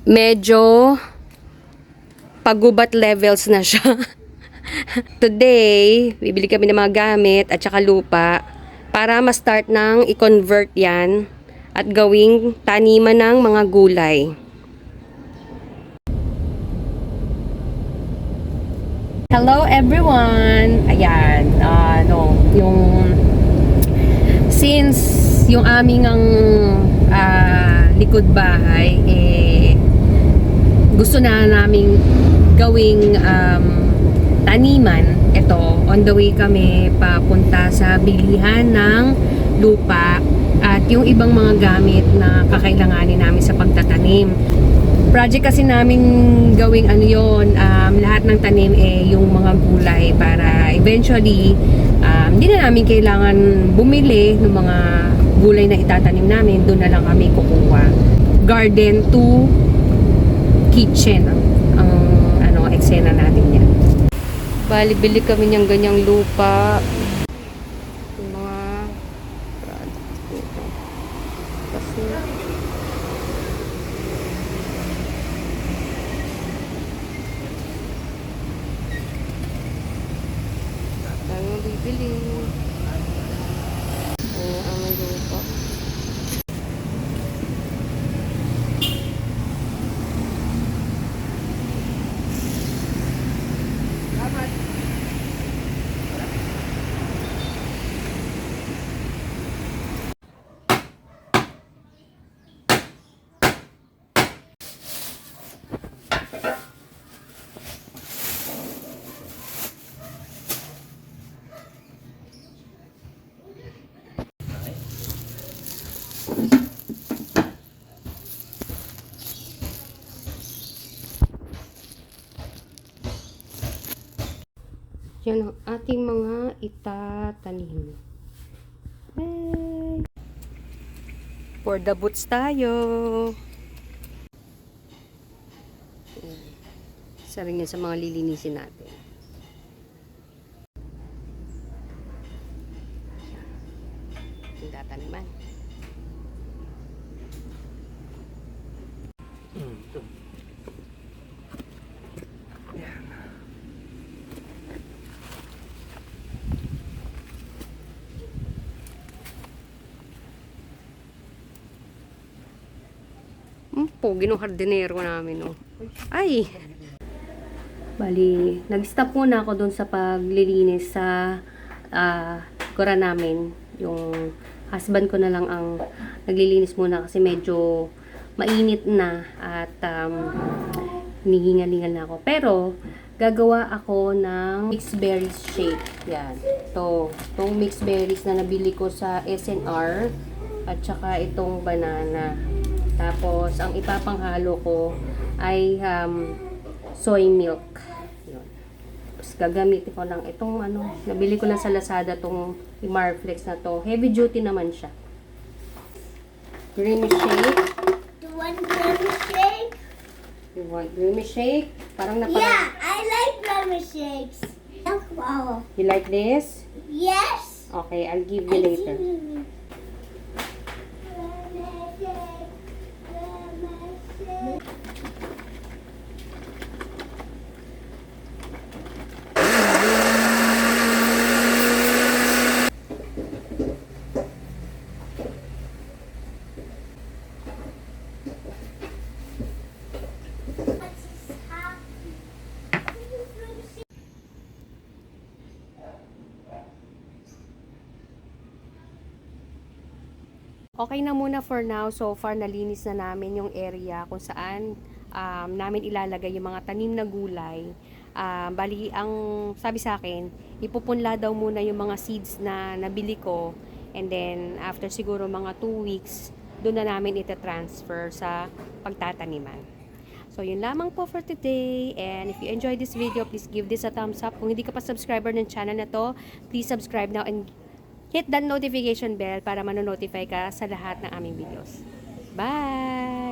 medyo pagubat levels na siya. Today, bibili kami ng mga gamit at saka lupa para ma-start ng i-convert yan at gawing taniman ng mga gulay. Hello everyone! Ayan, since yung aming likod bahay, gusto na naming gawing taniman. Ito, on the way kami papunta sa bilihan ng lupa at yung ibang mga gamit na kakailanganin namin sa pagtatanim. Project kasi namin gawing lahat ng tanim yung mga gulay para eventually hindi na namin kailangan bumili ng mga gulay na itatanim namin, doon na lang kami kukuha. Garden to kitchen ang eksena natin yan. Bali, bili kami niyang ganyang lupa. Yung mga products dito. Kasi ano bibili? Ang lupa. Yan ang ating mga itatanim. Hey! For the boots tayo. Isa rin yan sa mga lilinisin natin. Yung tataniman. Pogi ng hardinero namin, oh. Ay! Bali, nag-stop muna ako dun sa paglilinis sa kura namin. Yung husband ko na lang ang naglilinis muna kasi medyo mainit na at hinihingal-hingal na ako. Pero, gagawa ako ng mixed berries shake. Yan. Itong mixed berries na nabili ko sa SNR at saka itong banana. Tapos, ang ipapanghalo ko ay soy milk. Yun. Tapos, gagamitin ko lang itong nabili ko lang sa Lazada itong Marflex na to. Heavy duty naman siya. Creamy shake. You want creamy shake? You want creamy shake? Parang Yeah, I like creamy shakes. Wow. You like this? Yes. Okay, I'll give you later. Okay na muna for now. So far, nalinis na namin yung area kung saan namin ilalagay yung mga tanim na gulay. Bali, ang sabi sa akin, ipupunla daw muna yung mga seeds na nabili ko. And then, after siguro mga 2 weeks, doon na namin ita-transfer sa pagtataniman. So, yun lamang po for today. And if you enjoyed this video, please give this a thumbs up. Kung hindi ka pa subscriber ng channel na to, please subscribe now and hit that notification bell para manonotify ka sa lahat ng aming videos. Bye!